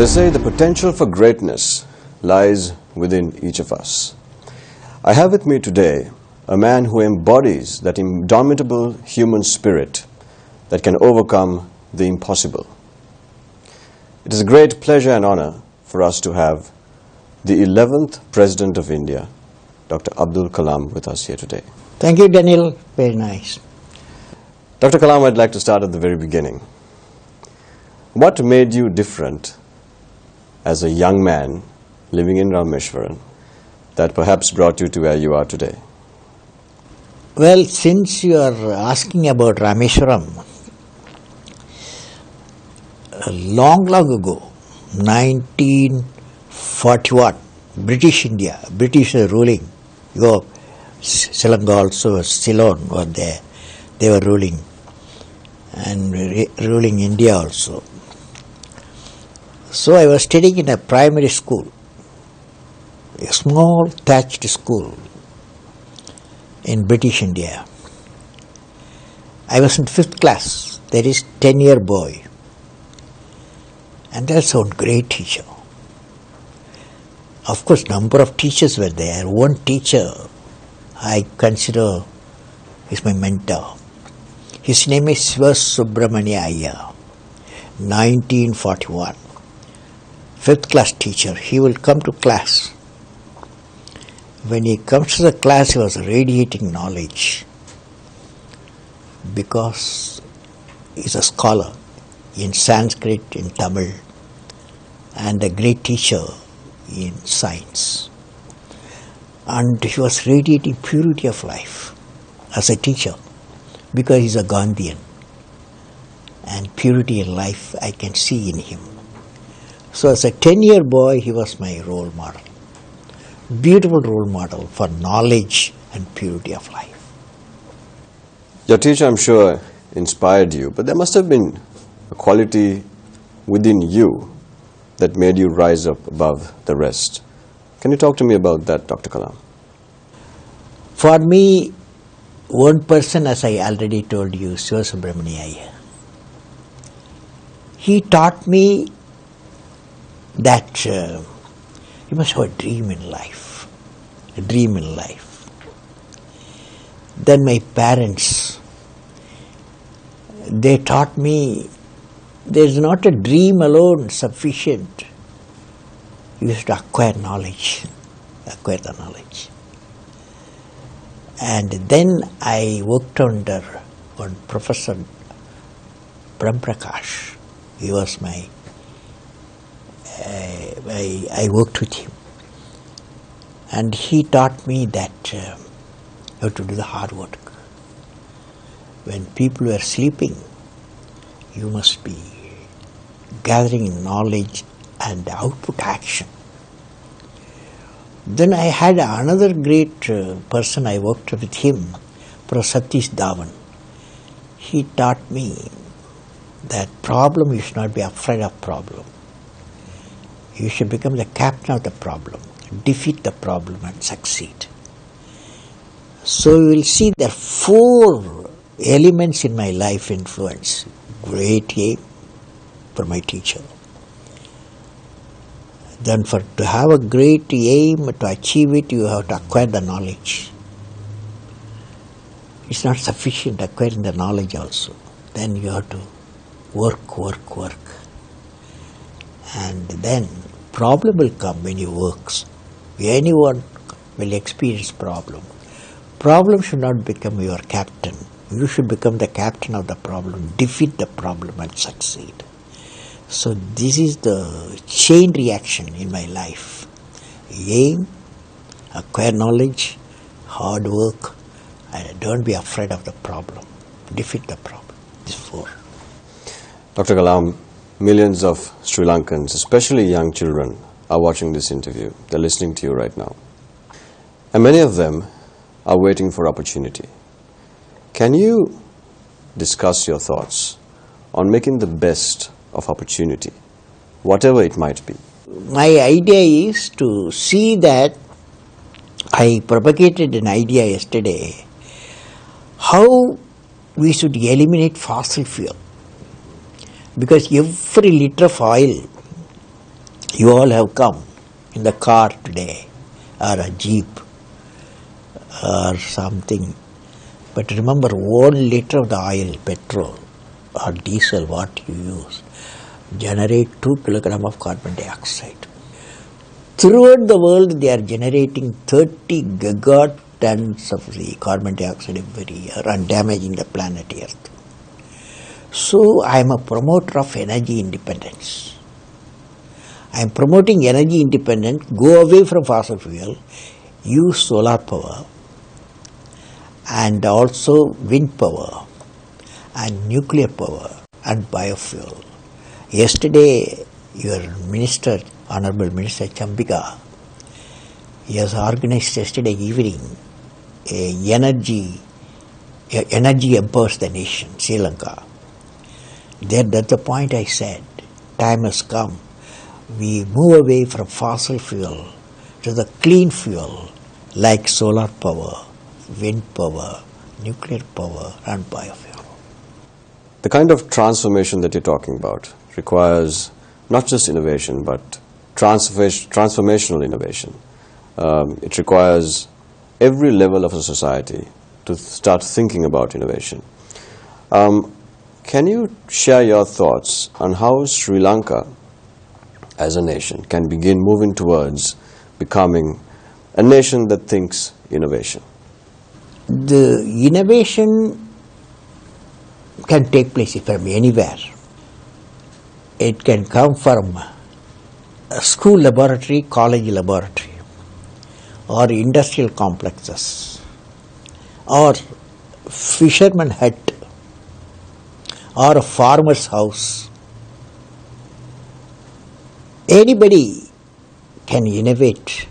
They say the potential for greatness lies within each of us. I have with me today a man who embodies that indomitable human spirit that can overcome the impossible. It is a great pleasure and honor for us to have the 11th President of India, Dr. Abdul Kalam, with us here today. Thank you, Daniel. Very nice. Dr. Kalam, I'd like to start at the very beginning. What made you different as a young man living in Rameshwaram that perhaps brought you to where you are today? Well, since you are asking about Rameshwaram, long ago, 1941, British India, British were ruling. Ceylon also, Ceylon were there. They were ruling and ruling India also. So I was studying in a primary school, a small thatched school in British India. I was in 5th class, that is 10-year boy. And that's a great teacher. Of course, number of teachers were there. One teacher I consider is my mentor. His name is Subramania Iyer, 1941. 5th class teacher. He will come to class. When he comes to the class, he was radiating knowledge because he's a scholar in Sanskrit, in Tamil, and a great teacher in science. And he was radiating purity of life as a teacher because he's a Gandhian. And purity in life I can see in him. So as a 10-year boy, he was my role model. Beautiful role model for knowledge and purity of life. Your teacher, I'm sure, inspired you, but there must have been a quality within you that made you rise up above the rest. Can you talk to me about that, Dr. Kalam? For me, one person, as I already told you, Subramania Iyer. He taught me that you must have a dream in life. A dream in life. Then my parents, they taught me there is not a dream alone sufficient. You have to acquire knowledge. Acquire the knowledge. And then I worked under one Professor Brahmprakash. He was my I worked with him, and he taught me that you have to do the hard work. When people were sleeping, you must be gathering knowledge and output action. Then I had another great person, I worked with him, Professor Satish Dhawan. He taught me that problem, you should not be afraid of problem. You should become the captain of the problem, defeat the problem and succeed. So you will see there are 4 elements in my life influence. Great aim for my teacher. Then to have a great aim, to achieve it, you have to acquire the knowledge. It's not sufficient acquiring the knowledge also. Then you have to work. And then problem will come when you work. Anyone will experience problem. Problem should not become your captain. You should become the captain of the problem, defeat the problem and succeed. So this is the chain reaction in my life. Aim, acquire knowledge, hard work, and don't be afraid of the problem. Defeat the problem. These 4. Dr. Kalam, millions of Sri Lankans, especially young children, are watching this interview. They're listening to you right now. And many of them are waiting for opportunity. Can you discuss your thoughts on making the best of opportunity, whatever it might be? My idea is to see that I propagated an idea yesterday, how we should eliminate fossil fuel. Because every liter of oil You all have come in the car today, or a jeep, or something. But remember, 1 liter of the oil, petrol or diesel, what you use, generate 2 kilograms of carbon dioxide. Throughout the world, they are generating 30 gigatons of the carbon dioxide every year and damaging the planet Earth. So, I am a promoter of energy independence. I am promoting energy independence, go away from fossil fuel, use solar power and also wind power and nuclear power and biofuel. Yesterday, your minister, Honorable Minister Chambika, he has organized yesterday evening energy empowers the nation, Sri Lanka. That's the point I said. Time has come. We move away from fossil fuel to the clean fuel like solar power, wind power, nuclear power and biofuel. The kind of transformation that you're talking about requires not just innovation but transformational innovation. It requires every level of a society to start thinking about innovation. Can you share your thoughts on how Sri Lanka as a nation can begin moving towards becoming a nation that thinks innovation? The innovation can take place from anywhere. It can come from a school laboratory, college laboratory, or industrial complexes, or fisherman hut, or a farmer's house. Anybody can innovate,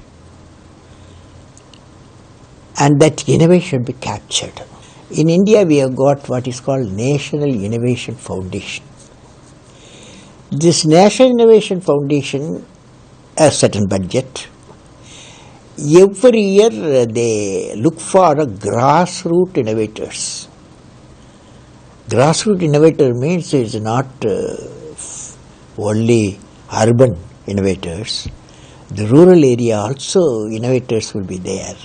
and that innovation should be captured. In India, we have got what is called National Innovation Foundation. This National Innovation Foundation has a certain budget. Every year they look for grassroots innovators. Grassroots innovator means it is not only urban innovators. The rural area also innovators will be there.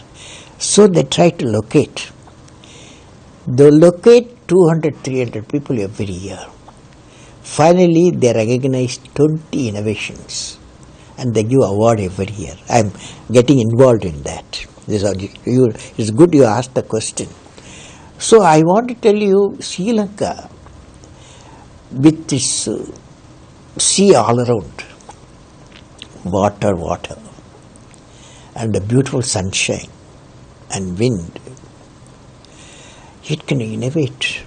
So they try to locate. They locate 200, 300 people every year. Finally, they recognize 20 innovations and they give award every year. I am getting involved in that. It's good you asked the question. So I want to tell you, Sri Lanka, with this sea all around, water, and the beautiful sunshine and wind, it can innovate.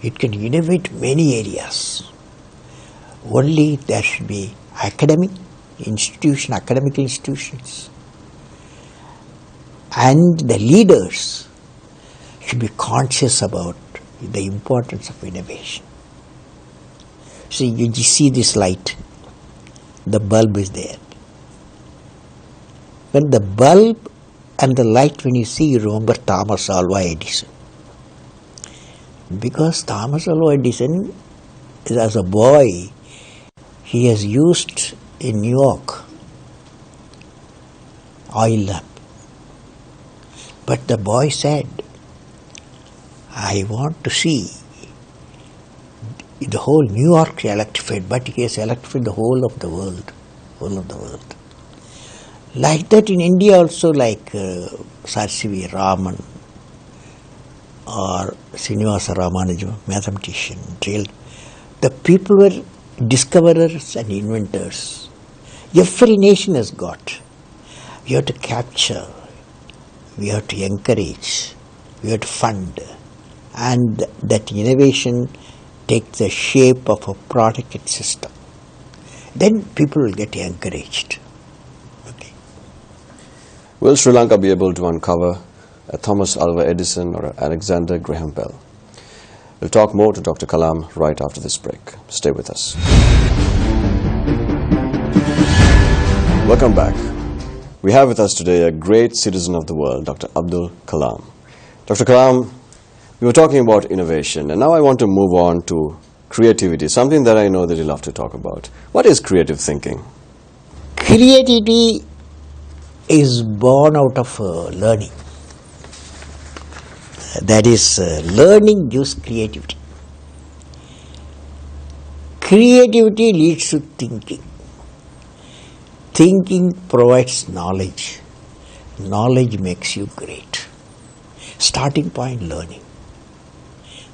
It can innovate many areas. Only there should be academic institutions, and the leaders should be conscious about the importance of innovation. See, you see this light, the bulb is there. When the bulb and the light, when you see, you remember Thomas Alva Edison. Because Thomas Alva Edison, as a boy, he has used in New York oil lamp. But the boy said, I want to see the whole New York electrified, but he has electrified the whole of the world. Like that in India also, like Sir C.V. Raman or Srinivasa Ramanujan, mathematician, the people were discoverers and inventors. Every nation has got. We have to capture, we have to encourage, we have to fund, and that innovation takes the shape of a product and system. Then people will get encouraged. Okay. Will Sri Lanka be able to uncover a Thomas Alva Edison or Alexander Graham Bell? We'll talk more to Dr. Kalam right after this break. Stay with us. Welcome back. We have with us today a great citizen of the world, Dr. Abdul Kalam. Dr. Kalam, we were talking about innovation, and now I want to move on to creativity, something that I know that you love to talk about. What is creative thinking? Creativity is born out of learning. That is, learning gives creativity. Creativity leads to thinking. Thinking provides knowledge. Knowledge makes you great. Starting point, learning.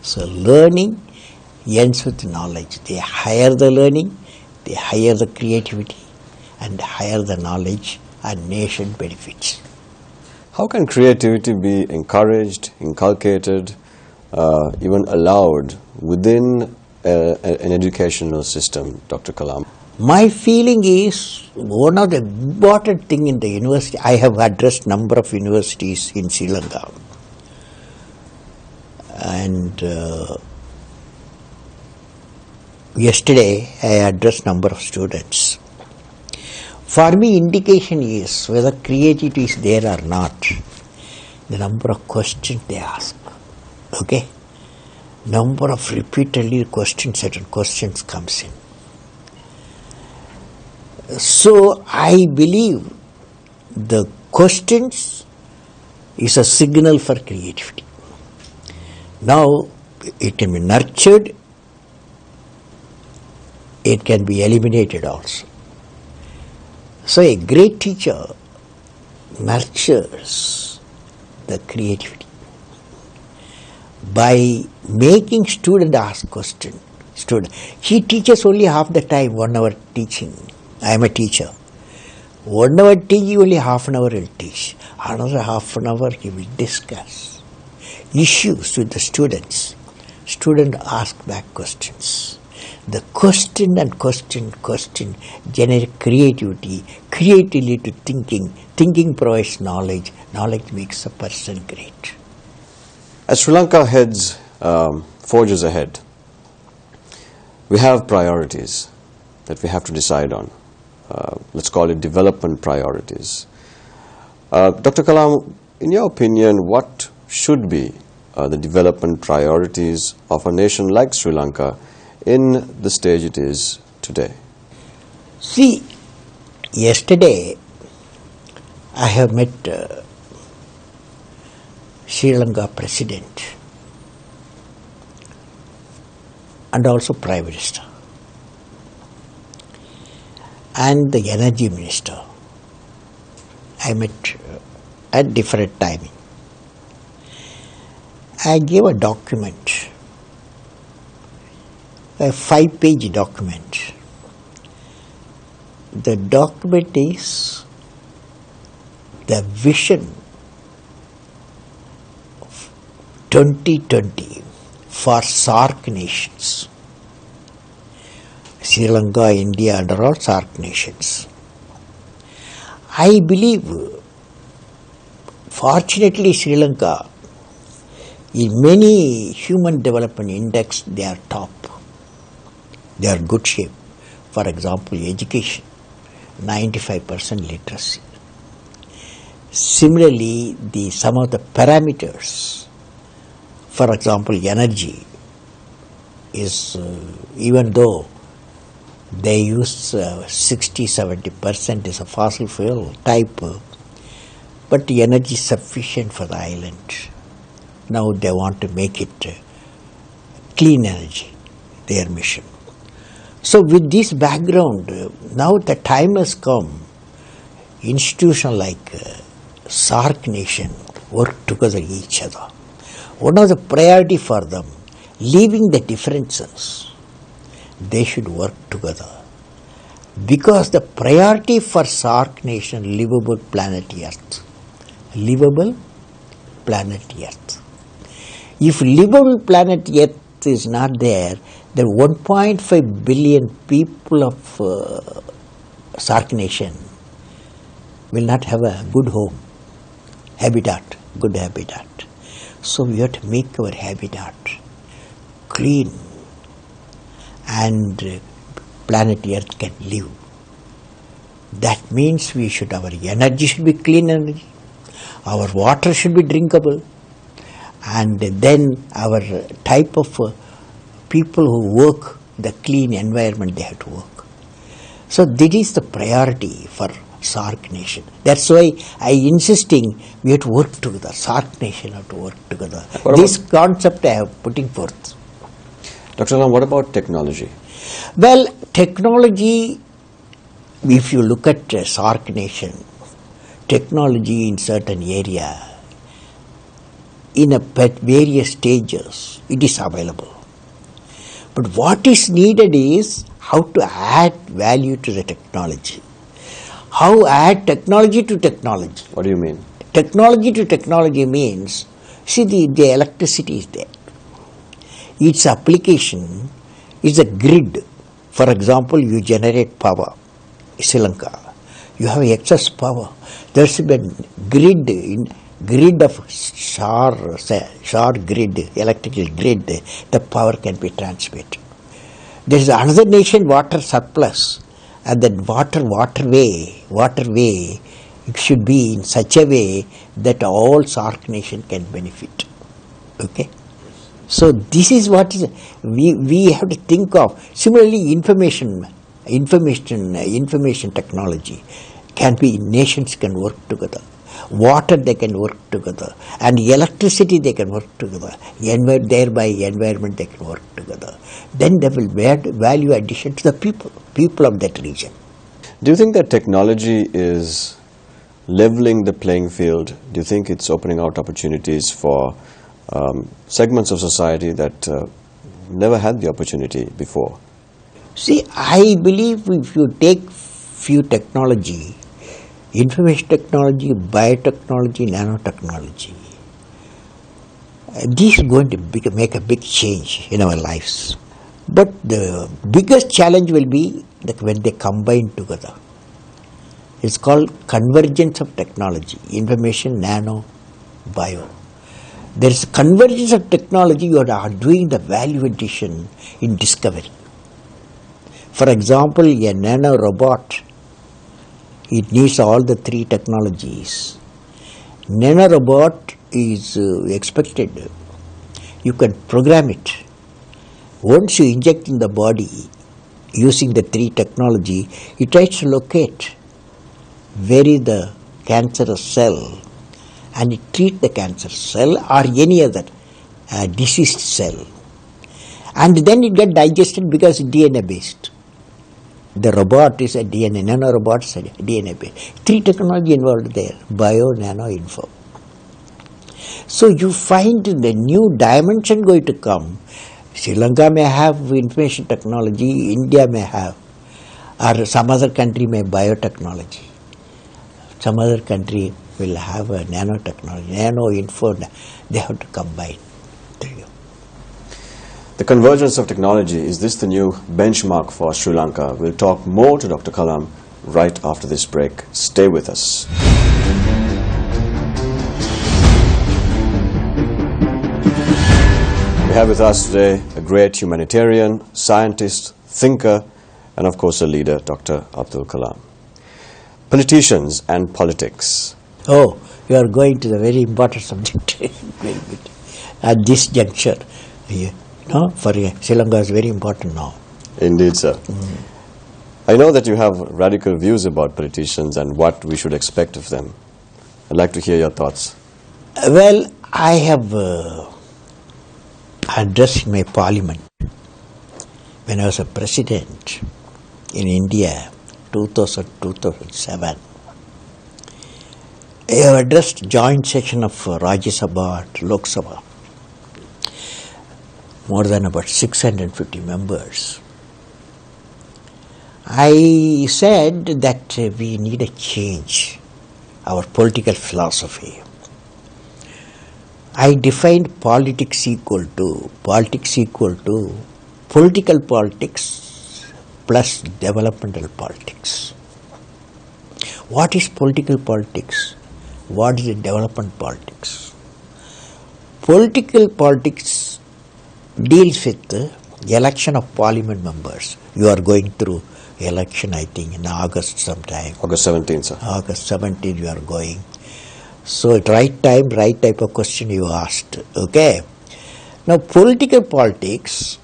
So learning ends with knowledge. The higher the learning, the higher the creativity, and the higher the knowledge, and nation benefits. How can creativity be encouraged, inculcated, even allowed within an educational system, Dr. Kalam? My feeling is one of the important thing in the university. I have addressed number of universities in Sri Lanka, and yesterday I addressed number of students. For me, indication is whether creativity is there or not, the number of questions they ask. Okay, number of repeatedly questions, certain questions comes in. So I believe the questions is a signal for creativity. Now it can be nurtured, it can be eliminated also. So a great teacher nurtures the creativity by making student ask question. He teaches only half the time, 1 hour teaching. I am a teacher. 1 hour teaching, only half an hour will teach. Another half an hour he will discuss issues with the students. Student ask back questions. The question and question generate creativity. Creativity lead to thinking. Thinking provides knowledge. Knowledge makes a person great. As Sri Lanka forges ahead, we have priorities that we have to decide on. Let's call it development priorities. Dr. Kalam, in your opinion, what should be the development priorities of a nation like Sri Lanka in the stage it is today? See, yesterday I have met Sri Lanka President and also Prime Minister and the Energy Minister. I met at different timing. I gave a document, a 5-page document. The document is the vision of 2020 for SAARC nations. Sri Lanka, India, and all SAARC nations. I believe, fortunately, Sri Lanka, in many human development index, they are top. They are good shape. For example, education, 95% literacy. Similarly, some of the parameters, for example, energy is, even though they use 60-70% is a fossil fuel type, but the energy is sufficient for the island. Now they want to make it clean energy, their mission. So with this background, now the time has come, institutions like SAARC nation work together each other. One of the priority for them, leaving the differences, they should work together. Because the priority for SAARC nation, livable planet Earth. Livable planet Earth. If livable planet Earth is not there, then 1.5 billion people of SAARC nation will not have a good home, habitat, good habitat. So we have to make our habitat clean and planet Earth can live. That means our energy should be clean energy, our water should be drinkable, and then our type of people who work the clean environment, they have to work. So that is the priority for SAARC nation. That's why I insisting we have to work together. SAARC nation have to work together. This concept I have putting forth. Dr. Kalam, what about technology? Well, technology, if you look at SAARC nation, technology in certain area, in various stages, it is available. But what is needed is how to add value to the technology. How add technology to technology. What do you mean? Technology to technology means, see the electricity is there. Its application is a grid. For example, you generate power, Sri Lanka. You have excess power. There's a grid of short grid, electrical grid, the power can be transmitted. There is another nation water surplus, and that waterway, it should be in such a way that all SAARC nation can benefit. Okay? So this is what is we have to think of. Similarly, information technology can be, nations can work together. Water they can work together, and electricity they can work together. Thereby environment they can work together. Then there will be value addition to the people of that region. Do you think that technology is leveling the playing field? Do you think it's opening out opportunities for segments of society that never had the opportunity before? See, I believe if you take few technology, information technology, biotechnology, nanotechnology, this is going to make a big change in our lives. But the biggest challenge will be that when they combine together. It's called convergence of technology, information, nano, bio. There is convergence of technology, you are doing the value addition in discovery. For example, a nano robot, it needs all the three technologies. Nano robot is expected. You can program it. Once you inject in the body using the three technology, it tries to locate where is the cancerous cell and it treats the cancer cell or any other diseased cell. And then it gets digested because it's DNA based. The robot is a DNA, nano robot is a DNA based. Three technology involved there, bio, nano, info. So you find the new dimension going to come. Sri Lanka may have information technology, India may have, or some other country may biotechnology. Some other country will have a nanotechnology, nano, info, they have to combine. The convergence of technology, is this the new benchmark for Sri Lanka? We'll talk more to Dr. Kalam right after this break. Stay with us. We have with us today a great humanitarian, scientist, thinker, and of course a leader, Dr. Abdul Kalam. Politicians and politics. Oh, you are going to the very important subject. Very good. At this juncture, for Sri Lanka is very important now. Indeed, sir. I know that you have radical views about politicians and what we should expect of them. I'd like to hear your thoughts. Well, I have addressed my parliament when I was a president in India, 2007. I have addressed joint session of Rajya Sabha and Lok Sabha. More than about 650 members. I said that we need a change, our political philosophy. I defined politics equal to political politics plus developmental politics. What is political politics? What is development politics? Political politics deals with the election of parliament members. You are going through election, I think, in August sometime. August 17th, sir. August 17th you are going. So at right time, right type of question you asked. Okay. Now political politics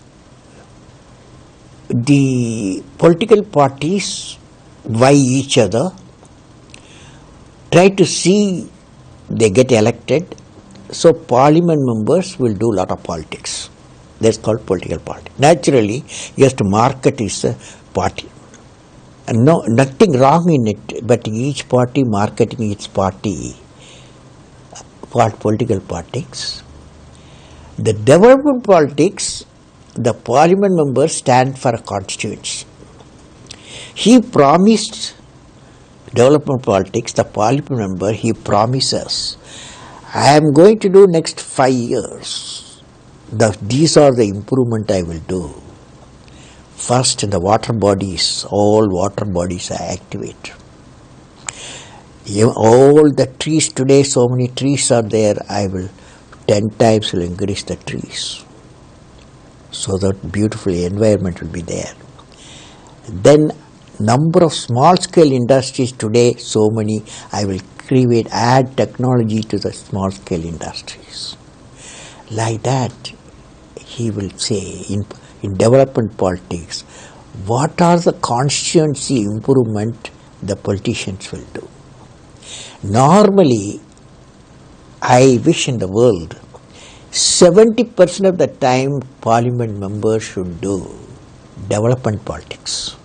the political parties vie each other, try to see they get elected, so parliament members will do a lot of politics. That's called political party. Naturally, he has to market his party. And no, nothing wrong in it, but each party marketing its party for political politics. The development politics, the parliament members stand for a constituency. He promised development politics, the parliament member, he promises, I am going to do next 5 years. These are the improvement I will do. First, the water bodies, all water bodies I activate. All the trees today, so many trees are there, I will 10 times will increase the trees. So that beautiful environment will be there. Then number of small scale industries today, so many, I will create, add technology to the small scale industries. Like that, he will say in development politics, what are the constituency improvement the politicians will do. Normally, I wish in the world 70% of the time parliament members should do development politics.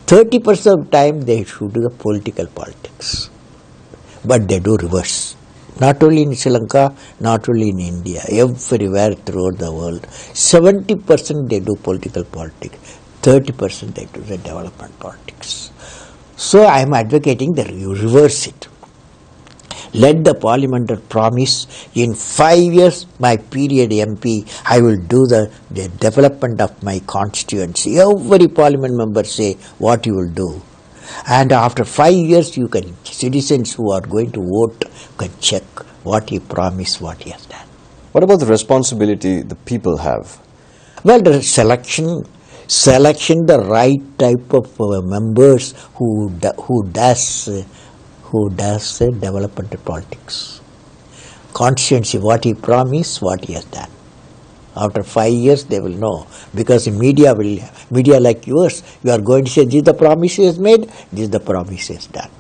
30% of the time they should do the political politics. But they do reverse. Not only in Sri Lanka, not only in India, everywhere throughout the world. 70% they do political politics, 30% they do the development politics. So I am advocating that you reverse it. Let the parliament promise in 5 years, my period MP, I will do the development of my constituency. Every parliament member say what you will do. And after 5 years, you can, citizens who are going to vote can check what he promised, what he has done. What about the responsibility the people have? Well, the selection the right type of members who does development politics. Constituency, what he promised, what he has done. After 5 years, they will know, because the media like yours, you are going to say, this is the promise he has made, this is the promise he has done.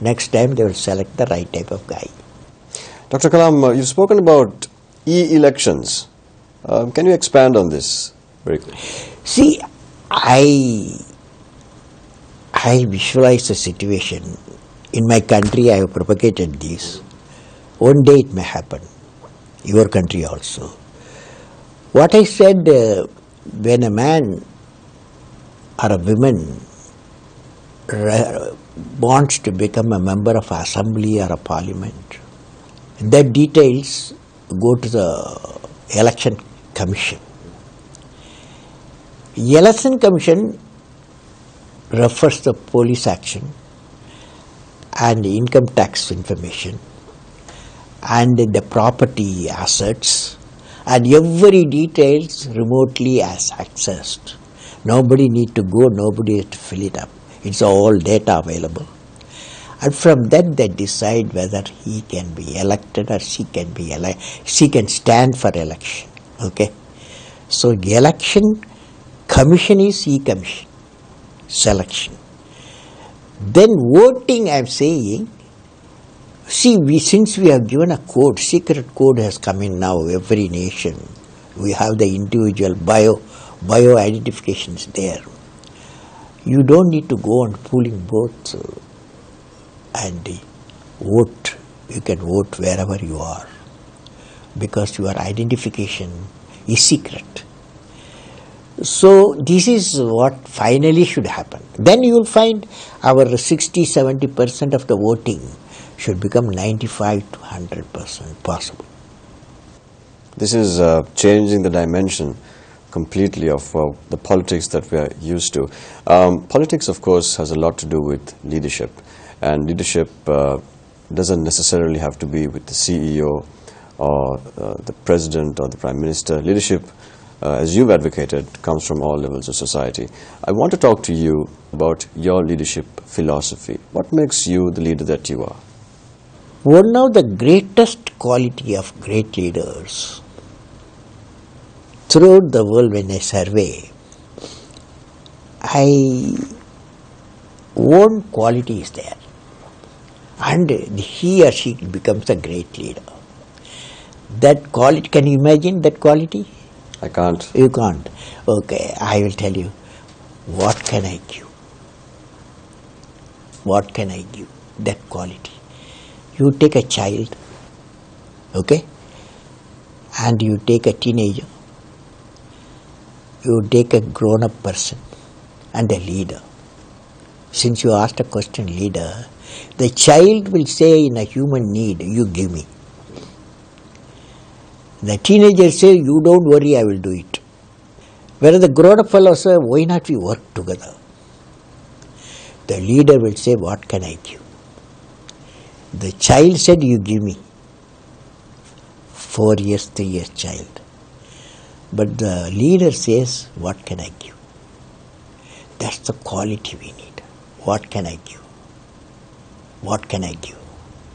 Next time, they will select the right type of guy. Dr. Kalam, you've spoken about e-elections. Can you expand on this very quickly? See, I visualize the situation. In my country, I have propagated this. One day it may happen. Your country also. What I said, when a man or a woman wants to become a member of assembly or a parliament, the details go to the election commission. Election commission refers to police action and income tax information and the property assets, and every details remotely as accessed. Nobody need to go, nobody has to fill it up. It's all data available. And from that they decide whether he can be elected or she can stand for election. Okay. So election commission is e-commission, selection. Then voting, I am saying, see, since we have given a code, secret code has come in now, every nation. We have the individual bio identifications there. You don't need to go on pooling both and vote. You can vote wherever you are, because your identification is secret. So this is what finally should happen. Then you will find our 60-70% of the voting should become 95 to 100% possible. This is changing the dimension completely of the politics that we are used to. Politics, of course, has a lot to do with leadership, and leadership doesn't necessarily have to be with the CEO or the president or the prime minister. Leadership, as you've advocated, comes from all levels of society. I want to talk to you about your leadership philosophy. What makes you the leader that you are? One of the greatest quality of great leaders throughout the world, when I survey, own quality is there, and he or she becomes a great leader. That quality, can you imagine that quality? I can't. You can't. Okay, I will tell you. What can I give? What can I give? That quality. You take a child, okay, and you take a teenager, you take a grown-up person and a leader. Since you asked a question, leader, the child will say in a human need, you give me. The teenager says, you don't worry, I will do it. Whereas the grown-up fellow says, why not we work together? The leader will say, what can I give? The child said, you give me. 4 years, 3 years child. But the leader says, what can I give? That's the quality we need. What can I give? What can I give?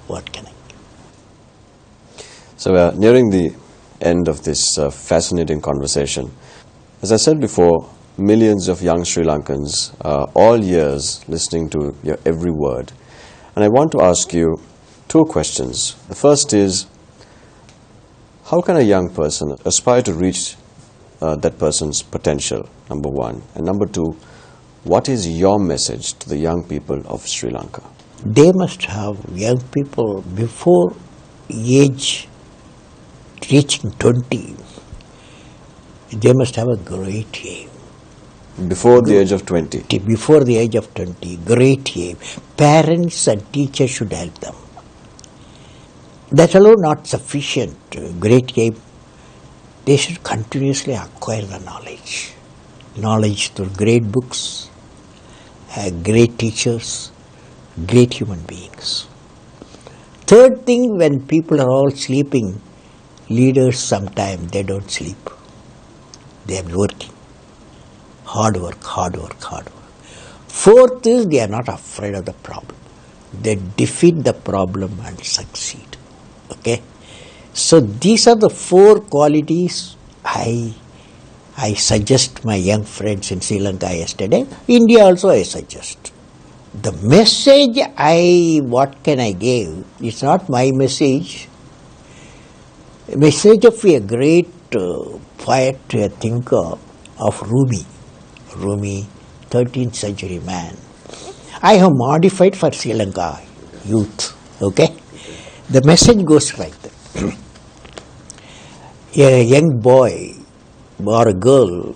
What can I give? So we are nearing the end of this fascinating conversation. As I said before, millions of young Sri Lankans are all ears listening to your every word. And I want to ask you 2 questions. The first is, how can a young person aspire to reach that person's potential, number 1? And number 2, what is your message to the young people of Sri Lanka? They must have, young people, before age reaching 20, they must have a great aim. Before the age of 20? Before the age of 20, great aim. Parents and teachers should help them. That alone not sufficient. Great aim. They should continuously acquire the knowledge. Knowledge through great books, great teachers, great human beings. Third thing, when people are all sleeping, leaders sometimes they don't sleep. They are working. Hard work, hard work, hard work. Fourth is they are not afraid of the problem. They defeat the problem and succeed. Okay? So these are the 4 qualities I suggest my young friends in Sri Lanka yesterday. India also I suggest. The message what can I give? It's not my message. A message of a great poet, a thinker of Rumi. Rumi, 13th century man. I have modified for Sri Lanka youth. Okay? The message goes like that. A young boy or a girl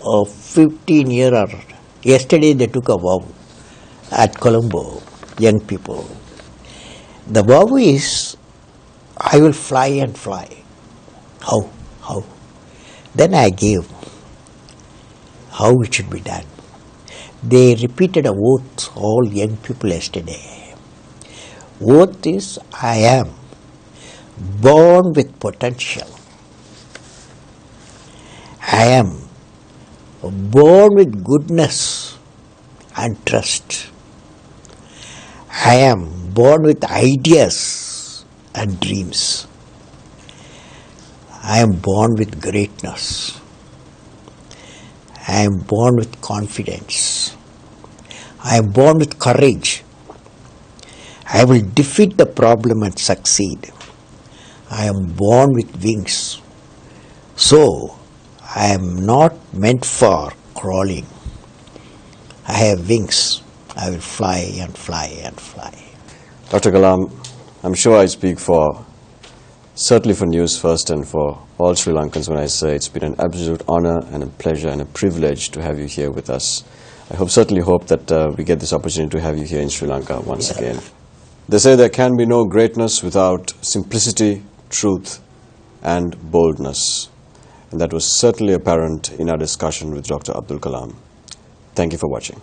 of 15 years old, yesterday they took a vow at Colombo, young people. The vow is, I will fly and fly. How? How? Then I gave how it should be done. They repeated a oath, all young people yesterday. Oath is, I am born with potential. I am born with goodness and trust. I am born with ideas and dreams. I am born with greatness. I am born with confidence. I am born with courage. I will defeat the problem and succeed. I am born with wings. So, I am not meant for crawling. I have wings. I will fly and fly and fly. Dr. Kalam, I'm sure I speak certainly for News First and for all Sri Lankans when I say it's been an absolute honor and a pleasure and a privilege to have you here with us. I certainly hope that we get this opportunity to have you here in Sri Lanka once again. They say there can be no greatness without simplicity, truth, and boldness. And that was certainly apparent in our discussion with Dr. Abdul Kalam. Thank you for watching.